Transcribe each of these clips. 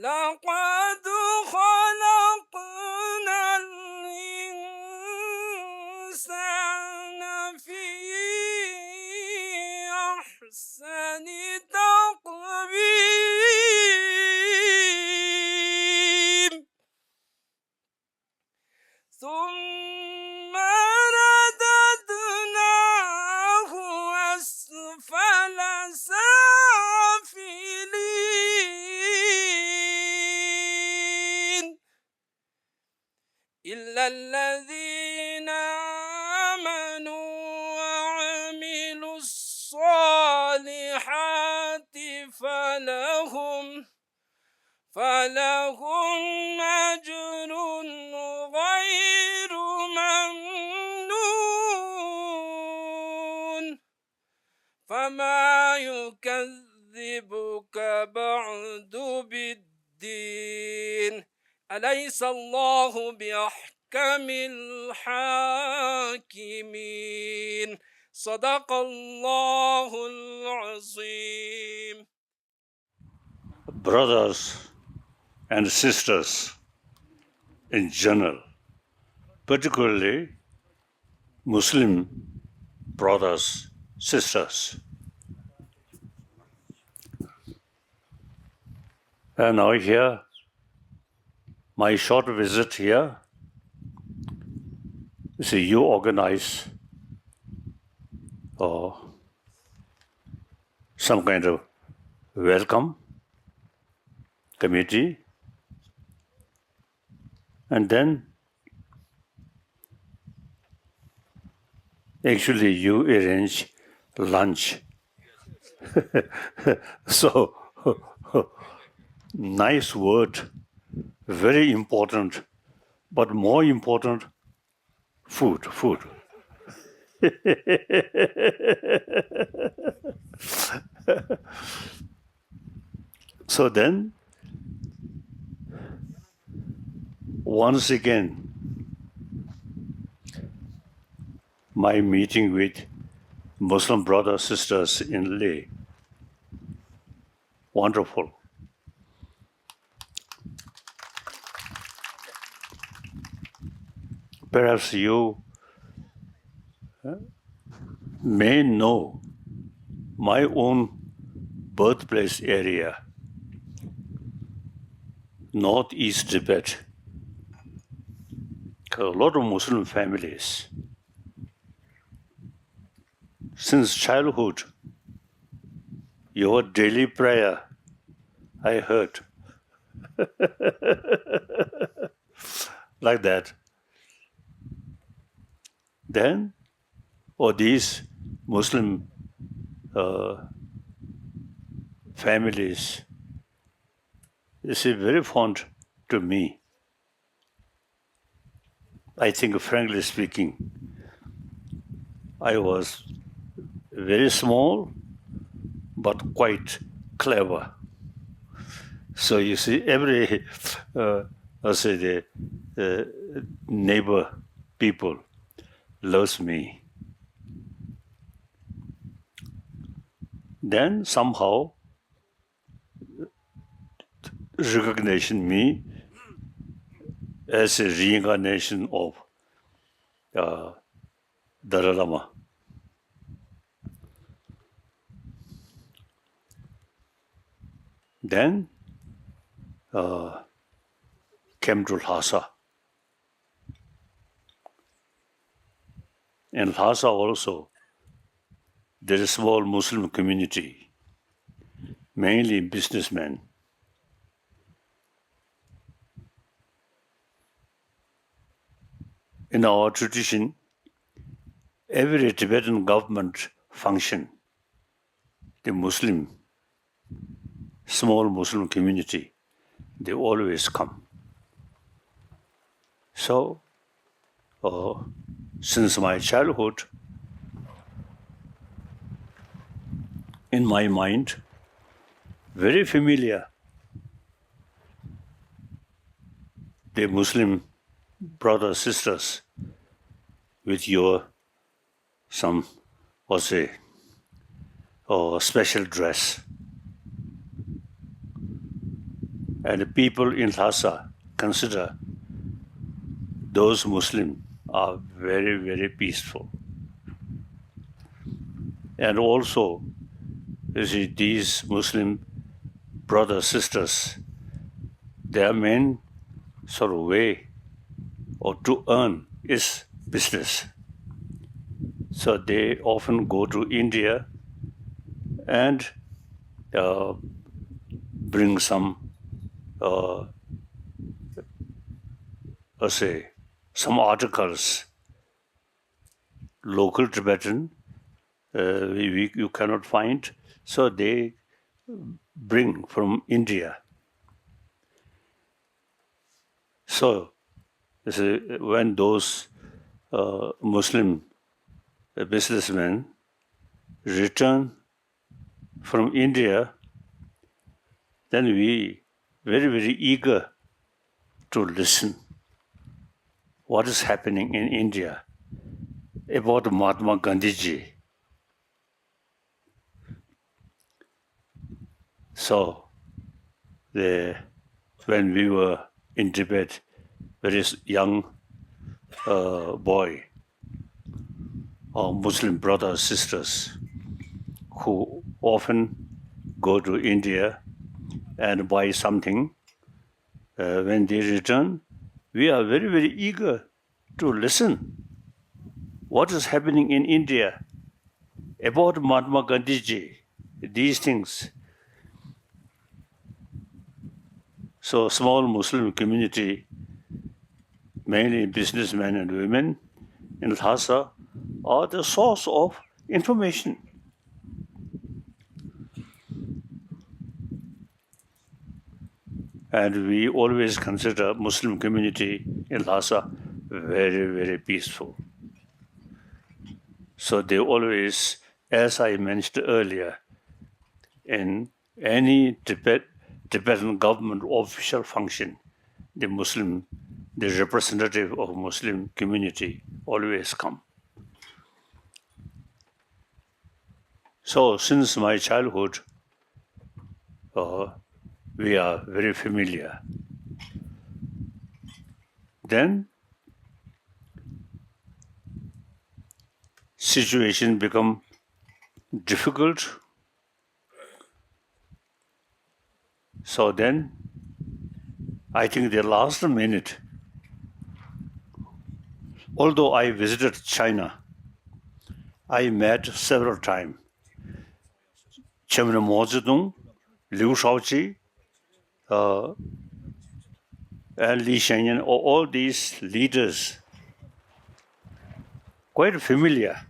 لقد خلقنا الإنسان في أحسن تقويم ثم رددناه أسفل سافلين إلا الذين آمنوا وعملوا الصالحات فلهم أجر غير ممنون فما يكذبك بعد بالدين أليس الله بأحكم الحاكمين صدق الله العظيم. Brothers and sisters in general, particularly Muslim brothers, sisters. And now here, my short visit here, see you organize some kind of welcome committee, and then actually you arrange lunch. So, nice word, very important, but more important, food. So then, once again, my meeting with Muslim brothers, sisters in Leh. Wonderful. Perhaps you may know my own birthplace area, northeast Tibet. A lot of Muslim families. Since childhood, your daily prayer, I heard. Like that. Then, these Muslim families, they say very fond to me. I think, frankly speaking, I was very small, but quite clever. So you see, every, the neighbor people loves me. Then somehow recognition me as a reincarnation of Dalai Lama. Then came to Lhasa. In Lhasa also, there is a small Muslim community, mainly businessmen. In our tradition, every Tibetan government function, the small Muslim community, they always come. So, since my childhood, in my mind, very familiar, the Muslim brothers, sisters, with your special dress. And the people in Lhasa consider those Muslims are very, very peaceful. And also, you see, these Muslim brothers, sisters, their main sort of way or to earn is business. So they often go to India and bring some, some articles, local Tibetan, you cannot find. So they bring from India. So when those Muslim businessmen return from India, then we very, very eager to listen what is happening in India about Mahatma Gandhiji. So when we were in Tibet, very young boy, our Muslim brothers, sisters, who often go to India and buy something, when they return, we are very, very eager to listen what is happening in India about Mahatma Gandhiji, these things. So small Muslim community, mainly businessmen and women in Lhasa, are the source of information. And we always consider Muslim community in Lhasa very, very peaceful. So they always, as I mentioned earlier, in any Tibetan government official function, the representative of Muslim community always come. So since my childhood, we are very familiar. Then situation become difficult. So then, I think the last minute, although I visited China, I met several times Chairman Mao Zedong, Liu Shaoqi, and Li Shengyan, all these leaders, quite familiar.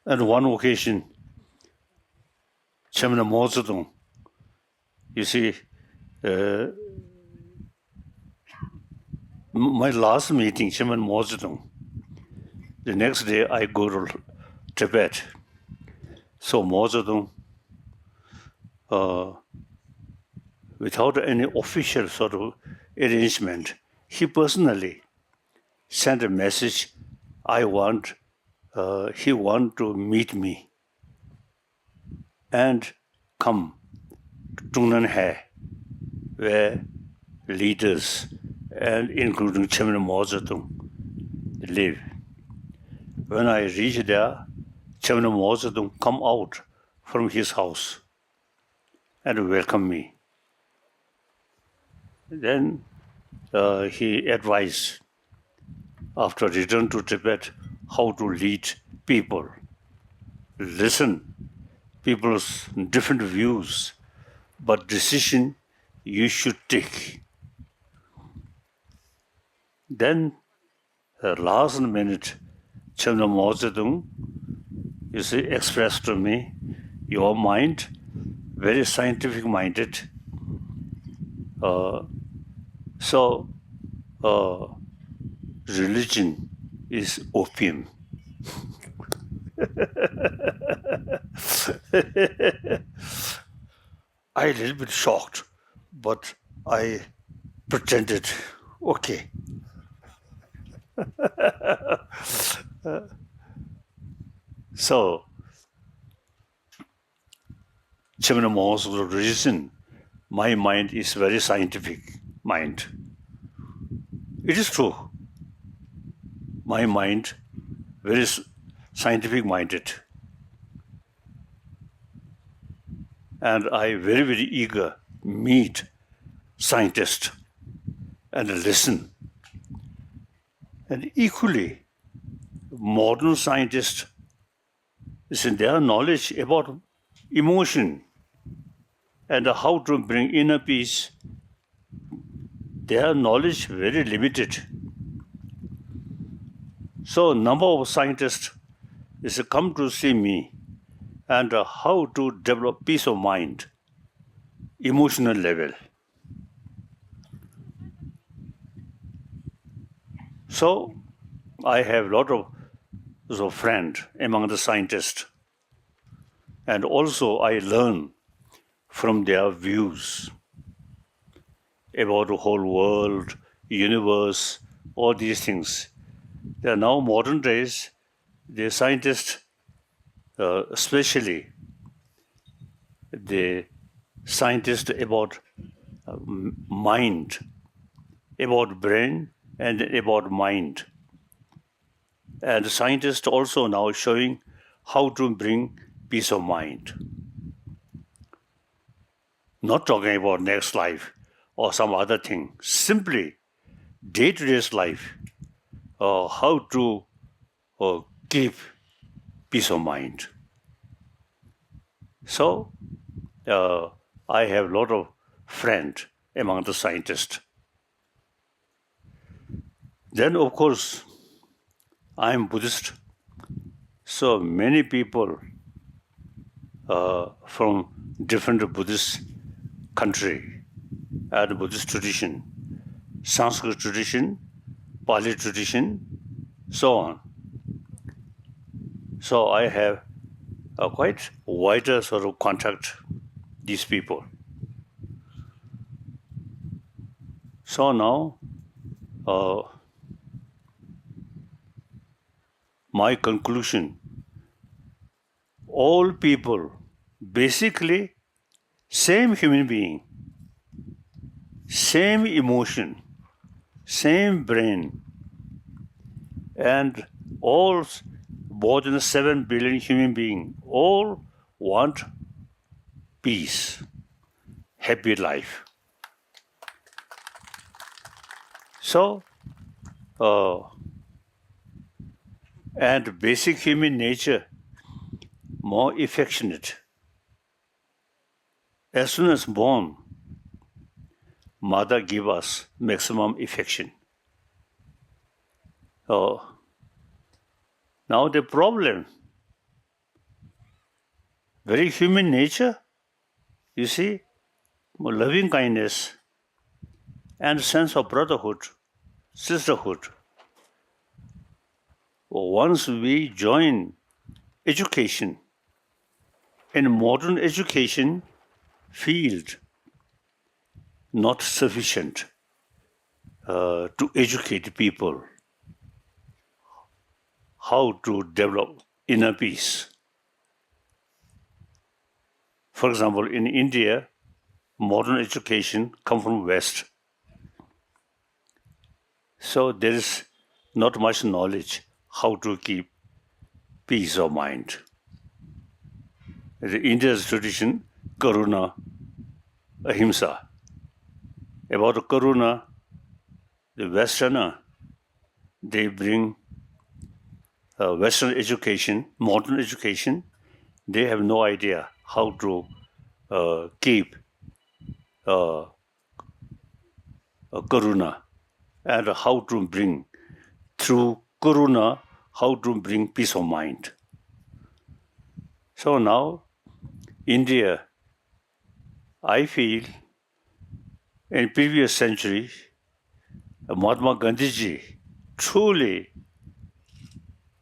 And one occasion, Chairman Mao Zedong, you see, my last meeting, Chairman Mao Zedong, the next day I go to Tibet. So Mao Zedong, without any official sort of arrangement, he personally sent a message, he want to meet me and come to Tungnanhai, where leaders, and including Chairman Mao Zedong, live. When I reached there, Chairman Mao Zedong come out from his house and welcome me. Then he advised, after return to Tibet, how to lead people, listen people's different views, but decision you should take. Then last minute, Chairman Mao Zedong, you see, expressed to me, your mind, very scientific minded. So religion is opium. I a little bit shocked, but I pretended, okay. So most religion, my mind is very scientific mind. It is true. My mind very scientific minded. And I very, very eager meet scientists and listen. And equally, modern scientists, their knowledge about emotion and how to bring inner peace, their knowledge very limited. So number of scientists is come to see me and how to develop peace of mind, emotional level. So I have a lot of friends among the scientists, and also I learn from their views about the whole world, universe, all these things. They are now modern days, the scientists, especially the scientists about mind, about brain and about mind. And the scientists also now showing how to bring peace of mind. Not talking about next life or some other thing, simply day-to-day life, how to keep peace of mind. So I have a lot of friends among the scientists. Then, of course, I am Buddhist. So many people from different Buddhist country and Buddhist tradition, Sanskrit tradition, Pali tradition, so on. So I have a quite wider sort of contact these people. So now my conclusion, all people basically same human being, same emotion, same brain, and all more than 7 billion human beings all want peace, happy life. So, and basic human nature, more affectionate. As soon as born, mother give us maximum affection. Now the problem, very human nature, you see, loving kindness and sense of brotherhood, sisterhood. Once we join education, in modern education field, not sufficient to educate people how to develop inner peace. For example, in India, modern education comes from West. So there is not much knowledge how to keep peace of mind. India's tradition, Karuna, Ahimsa. About Karuna, the Westerner, they bring Western education, modern education. They have no idea how to keep Karuna and how to bring, through Karuna, how to bring peace of mind. So now, India, I feel, in previous century, Mahatma Gandhiji truly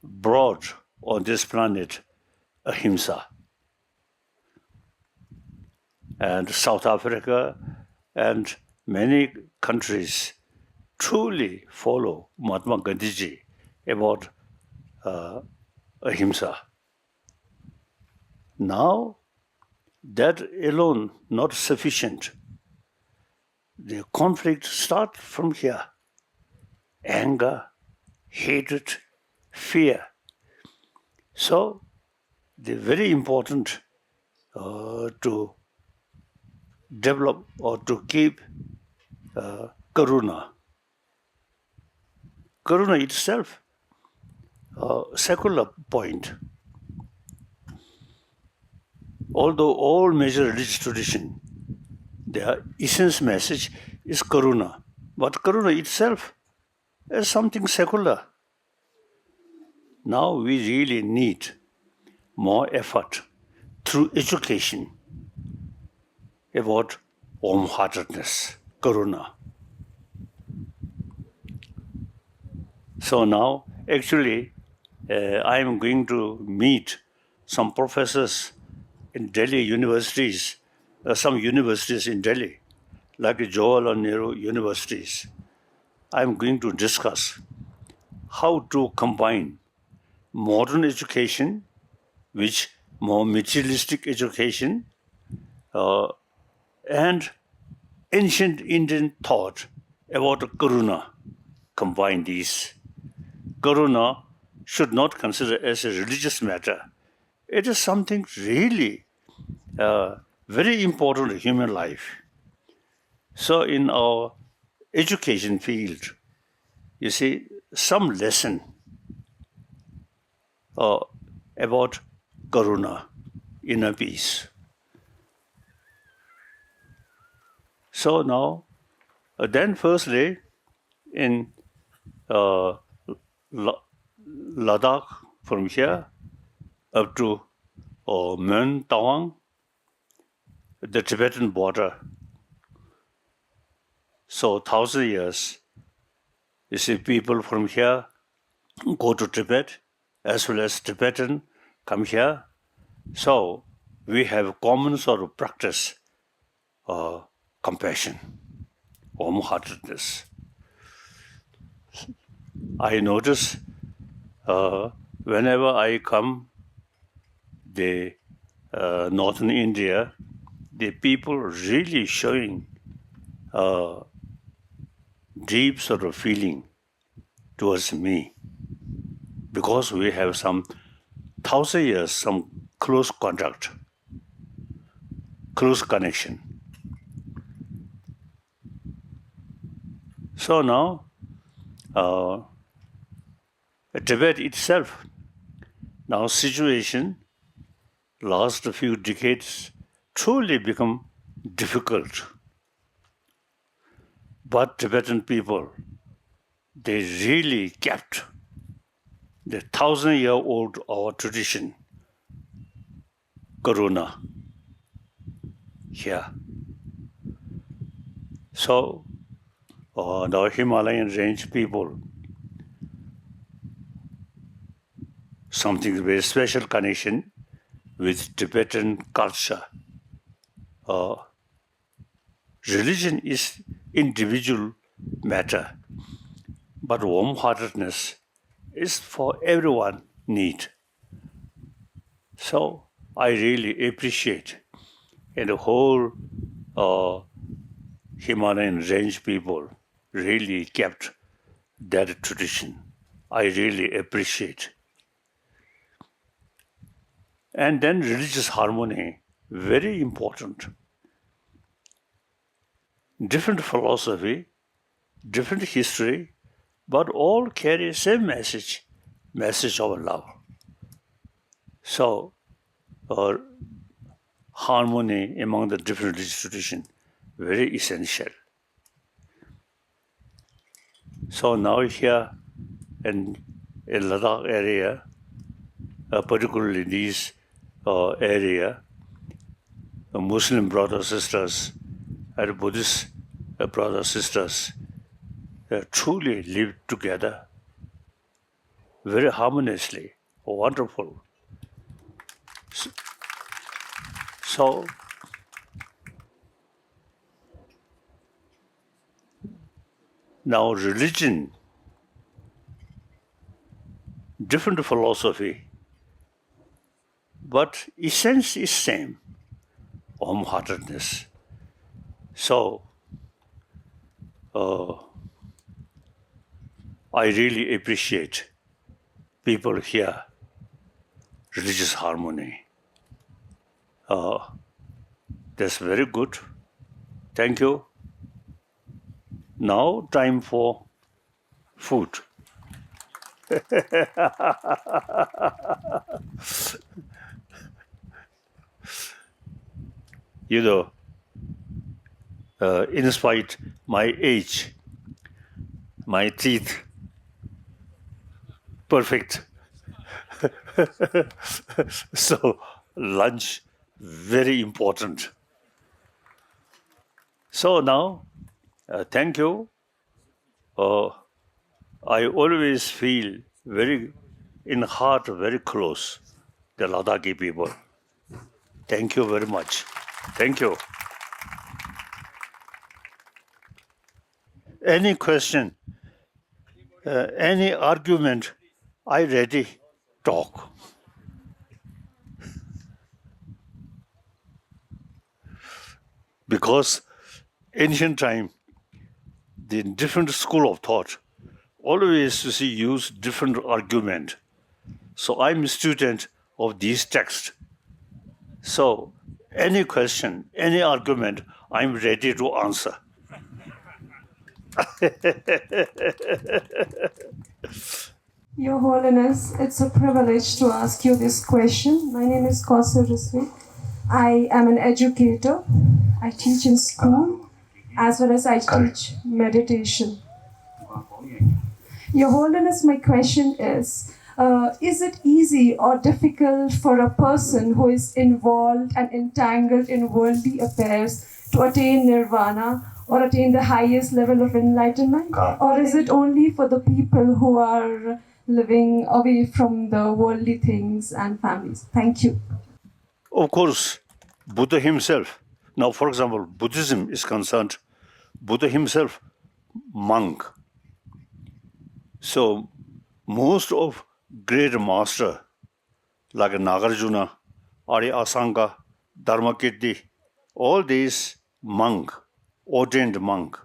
brought on this planet ahimsa. And South Africa and many countries truly follow Mahatma Gandhiji about ahimsa. Now, that alone not sufficient. The conflict starts from here. Anger, hatred, fear. So, the very important to develop or to keep karuna. Karuna itself, a secular point. Although all major religious tradition, their essence message is karuna, but karuna itself is something secular. Now we really need more effort through education about warm-heartedness, karuna. So now, actually, I am going to meet some professors in Delhi universities, some universities in Delhi, like Jawaharlal Nehru universities. I am going to discuss how to combine modern education with more materialistic education and ancient Indian thought about karuna. Combine these. Karuna should not consider as a religious matter. It is something really very important in human life. So in our education field, you see, some lesson about karuna, inner peace. So now, then firstly, in Ladakh, from here up to Mön Tawang, the Tibetan border. So 1,000 years, you see, people from here go to Tibet, as well as Tibetan come here. So we have common sort of practice, compassion, warm-heartedness. I notice whenever I come the northern India, the people really showing deep sort of feeling towards me, because we have some 1,000 years, some close contact, close connection. So now, Tibet itself, now situation, last few decades, truly become difficult. But Tibetan people, they really kept the 1,000-year-old our tradition, karuna, here. So, the Himalayan range people, something very special connection with Tibetan culture. Religion is individual matter, but warm-heartedness is for everyone need. So I really appreciate, and the whole Himalayan range people really kept that tradition. I really appreciate. And then religious harmony, very important. Different philosophy, different history, but all carry same message of love. So, harmony among the different religious traditions, very essential. So now here in Ladakh area, particularly this area, Muslim brothers, sisters, and Buddhist brothers, sisters, truly live together very harmoniously, wonderful. So now religion, different philosophy, but essence is same. warm-heartedness. So, I really appreciate people here, religious harmony. That's very good. Thank you. Now, time for food. You know, in spite my age, my teeth perfect. So lunch very important. So now, thank you. I always feel very in heart very close the Ladakhi people. Thank you very much. Thank you. Any question, any argument, I ready talk. Because ancient time, the different school of thought always use different argument. So I'm a student of these texts. So any question, any argument, I'm ready to answer. Your Holiness, it's a privilege to ask you this question. My name is Kausar Risvi. I am an educator. I teach in school as well as I teach meditation. Your Holiness, my question is it easy or difficult for a person who is involved and entangled in worldly affairs to attain Nirvana or attain the highest level of enlightenment? Or is it only for the people who are living away from the worldly things and families? Thank you. Of course, Buddha himself. Now, for example, Buddhism is concerned, Buddha himself, monk. So, most of great master like Nagarjuna, Ari Asanga, Dharmakirti, all these monk, ordained monk.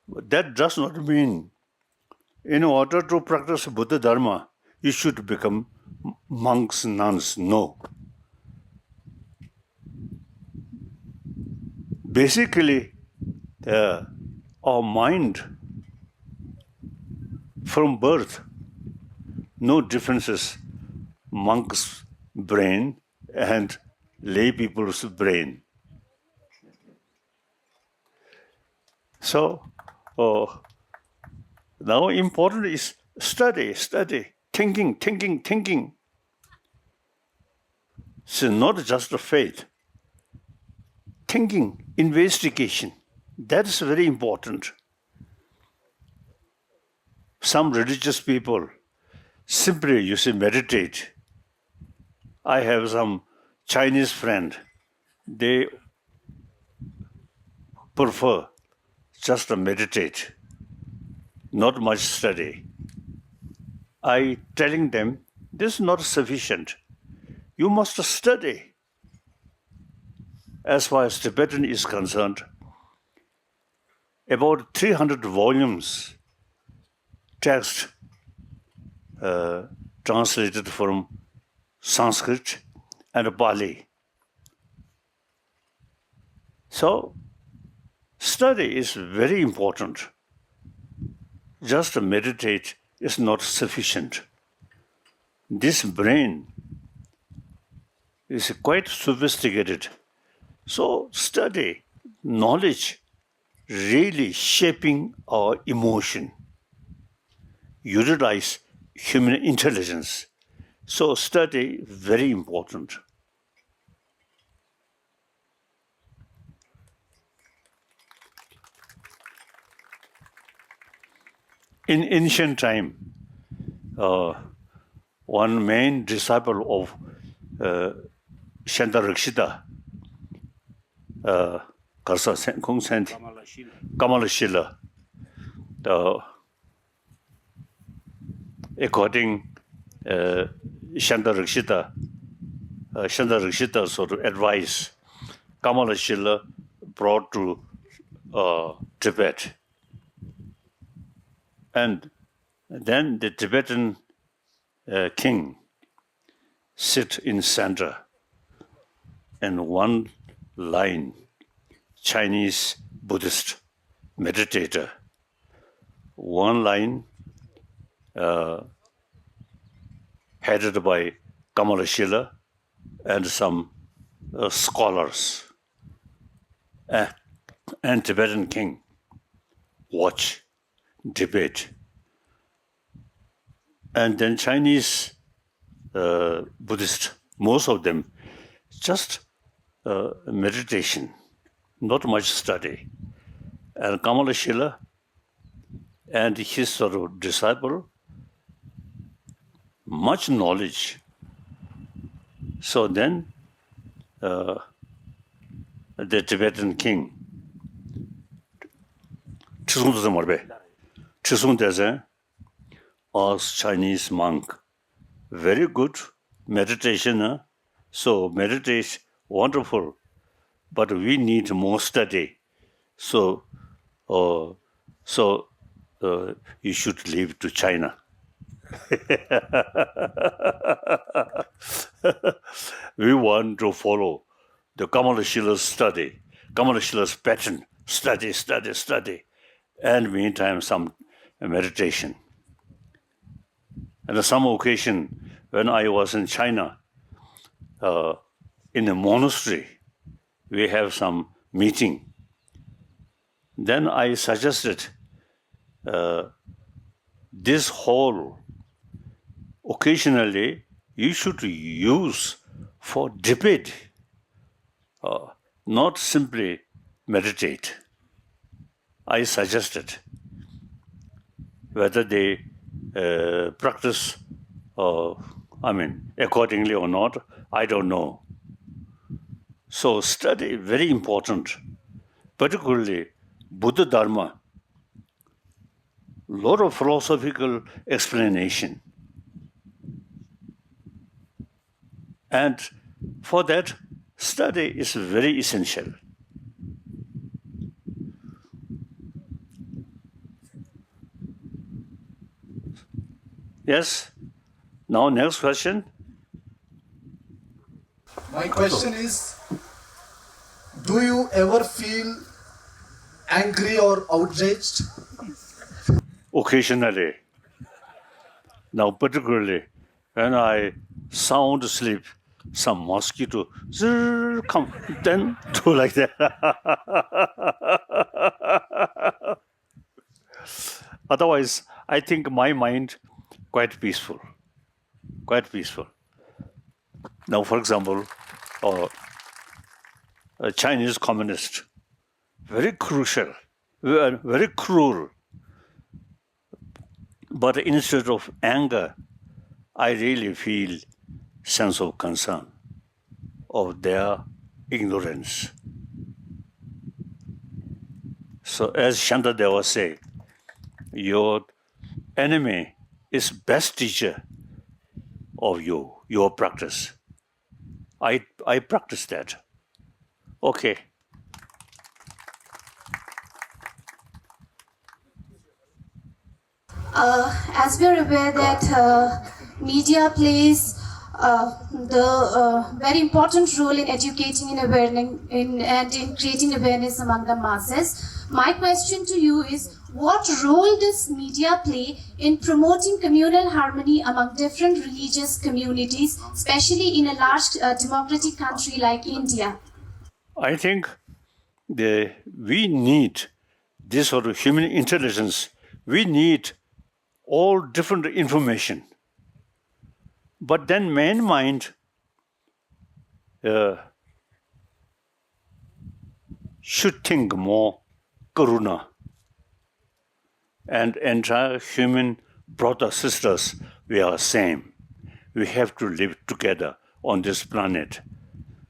That does not mean in order to practice Buddha Dharma, you should become monks, nuns. No. Basically, our mind from birth, no differences, monk's brain and lay people's brain. So, now important is study, thinking. So not just a faith. Thinking, investigation, that is very important. Some religious people simply, meditate. I have some Chinese friend, they prefer just to meditate, not much study. I telling them, this is not sufficient. You must study. As far as Tibetan is concerned, about 300 volumes text translated from Sanskrit and Pali. So, study is very important. Just to meditate is not sufficient. This brain is quite sophisticated. So, study, knowledge, really shaping our emotion. Utilize human intelligence. So, study, very important. In ancient time, one main disciple of Shantarakshita, Kamalashila, according Shantarakshita sort of advice, Kamalashila brought to Tibet. And then the Tibetan king sit in center, and one line, Chinese Buddhist meditator, one line headed by Kamalashila and some scholars, and Tibetan king watch, debate. And then Chinese Buddhist, most of them, just meditation, not much study. And Kamalashila and his sort of disciple, much knowledge. So then the Tibetan king, asked Chinese monk, very good meditation, huh? So meditate, wonderful, but we need more study. So you should leave to China. We want to follow the Kamalashila's study, Kamalashila's pattern, study, and meantime some meditation. And on some occasion, when I was in China, in a monastery, we have some meeting. Then I suggested this hall, occasionally, you should use for debate, not simply meditate. I suggested whether they practice, accordingly or not, I don't know. So study, very important, particularly Buddha Dharma, lot of philosophical explanation. And for that, study is very essential. Yes? Now, next question. My question is, do you ever feel angry or outraged? Occasionally. Now, particularly when I sound asleep, some mosquito come, then do like that. Otherwise, I think my mind quite peaceful. Now, for example, a Chinese communist, very crucial, very cruel. But instead of anger, I really feel sense of concern of their ignorance. So as Shantadeva say, your enemy is best teacher of you, your practice. I practice that. Okay. As we are aware that media plays the very important role in educating and in creating awareness among the masses, my question to you is, what role does media play in promoting communal harmony among different religious communities, especially in a large democratic country like India? I think we need this sort of human intelligence. We need all different information. But then man mind should think more karuna. And entire human brothers, sisters, we are same. We have to live together on this planet.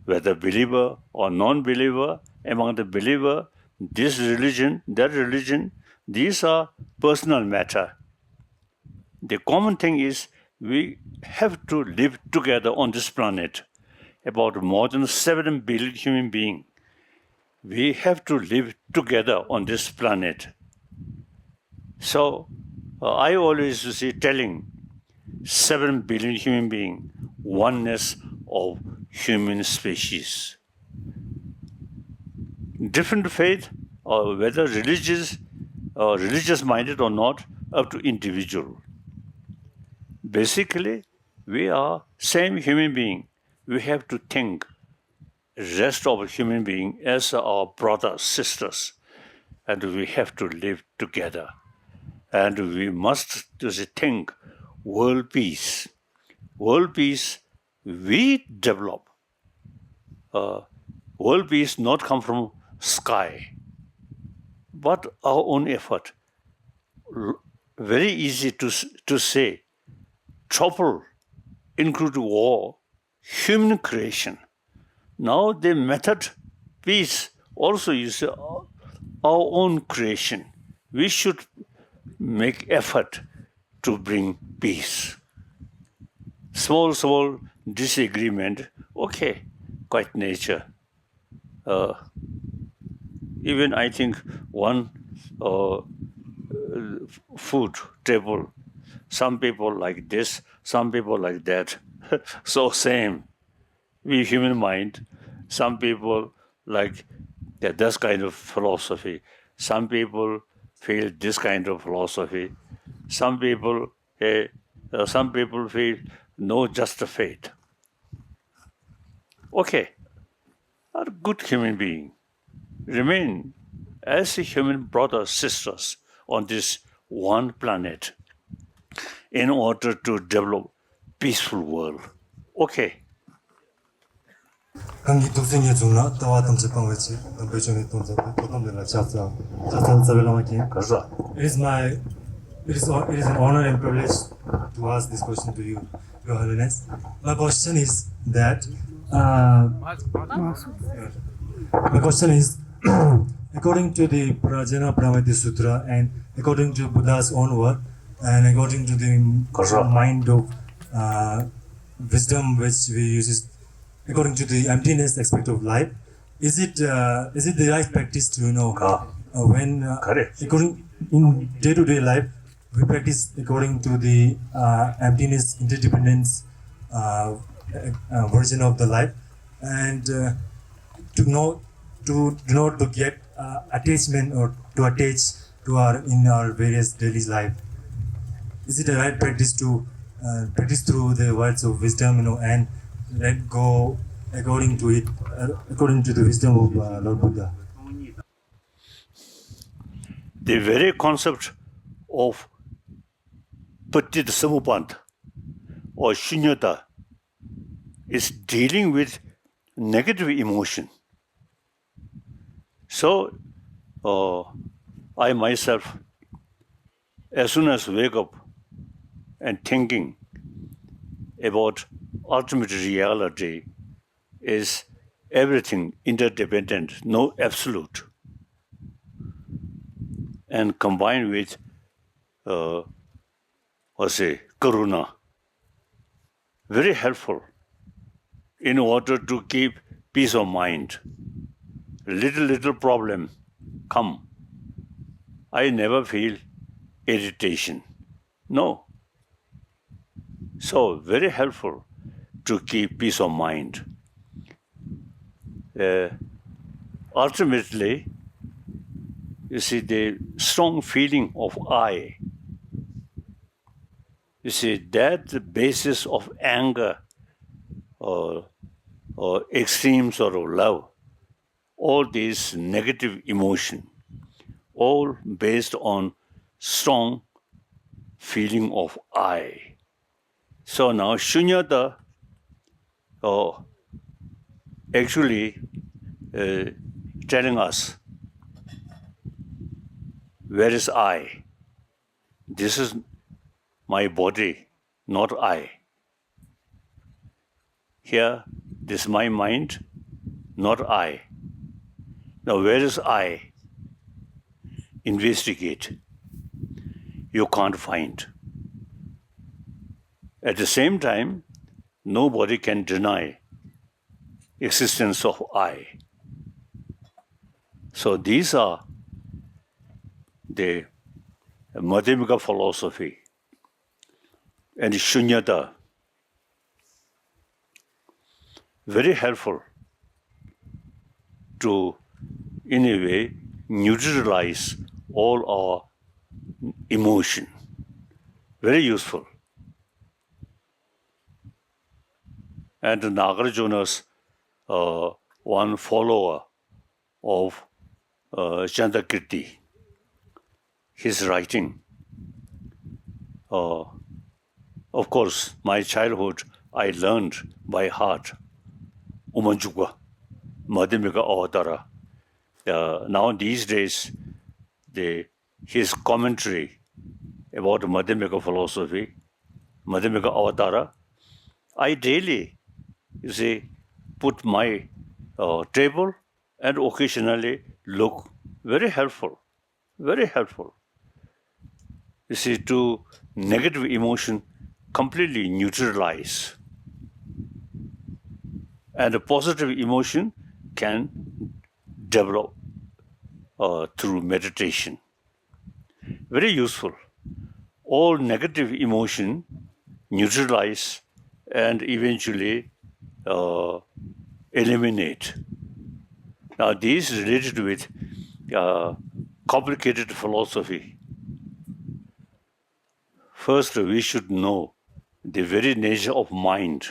Whether believer or non-believer, among the believer, this religion, that religion, these are personal matter. The common thing is we have to live together on this planet. About more than 7 billion human beings. we have to live together on this planet. So I always see telling 7 billion human beings, oneness of human species. Different faith, or whether religious minded or not, up to individual. Basically, we are same human being. We have to think rest of human being as our brothers, sisters, and we have to live together. And we must think world peace. World peace we develop. World peace not come from sky, but our own effort. Very easy to say. Trouble, include war, human creation. Now the method peace also is our own creation. We should make effort to bring peace. Small disagreement, okay, quite nature. Even I think one food table, some people like this, some people like that. So same. We human mind, some people like this kind of philosophy. Some people feel this kind of philosophy. Some people feel no, just a faith. Okay, are good human being. Remain as a human brothers, sisters on this one planet in order to develop peaceful world. Okay. Kangi tuksing juna tawa tamche pangwechi tampechoni tonza potom de la chapter chatan sabelama ki. It is an honor and privilege to ask this question to you, Your Holiness. My question is that according to the Prajna Pramati Sutra and according to Buddha's own work and according to the mind of wisdom which we use, according to the emptiness aspect of life, is it the right practice to when according in day-to-day life we practice according to the emptiness interdependence version of the life, and to not to get attachment or to attach to our various daily life. Is it the right practice to practice through the words of wisdom, and let go according to it, according to the wisdom of Lord Buddha? The very concept of Patit Samupant or Shunyata is dealing with negative emotion. So, I myself, as soon as wake up and thinking about ultimate reality, is everything interdependent, no absolute, and combined with karuna, very helpful in order to keep peace of mind. Little problem come, I never feel irritation. No. So very helpful to keep peace of mind. Ultimately, you see the strong feeling of I. You see that the basis of anger or extremes or love, all these negative emotion, all based on strong feeling of I. So now Shunyata actually telling us, where is I? This is my body, not I. Here, this is my mind, not I. Now, where is I? Investigate. You can't find. At the same time, nobody can deny existence of I. So these are the Madhyamika philosophy and Shunyata. Very helpful to, in a way, neutralize all our emotion. Very useful. And Nagarjuna's one follower of Chandakirti, his writing. Of course, my childhood, I learned by heart Umanjukwa, Madhyamika Avatara. Now these days, his commentary about Madhyamika philosophy, Madhyamika Avatara, I daily, put my table and occasionally look. Very helpful, very helpful. To negative emotion completely neutralize. And a positive emotion can develop through meditation. Very useful. All negative emotion neutralize and eventually eliminate. Now, these is related with complicated philosophy. First, we should know the very nature of mind.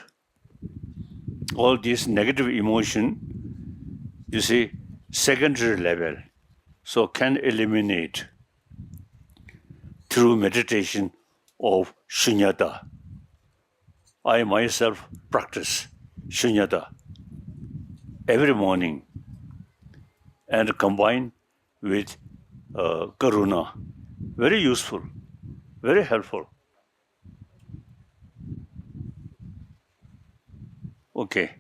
All this negative emotion, secondary level, so can eliminate through meditation of shunyata. I myself practice shunyata every morning and combine with karuna. Very useful, very helpful. Okay.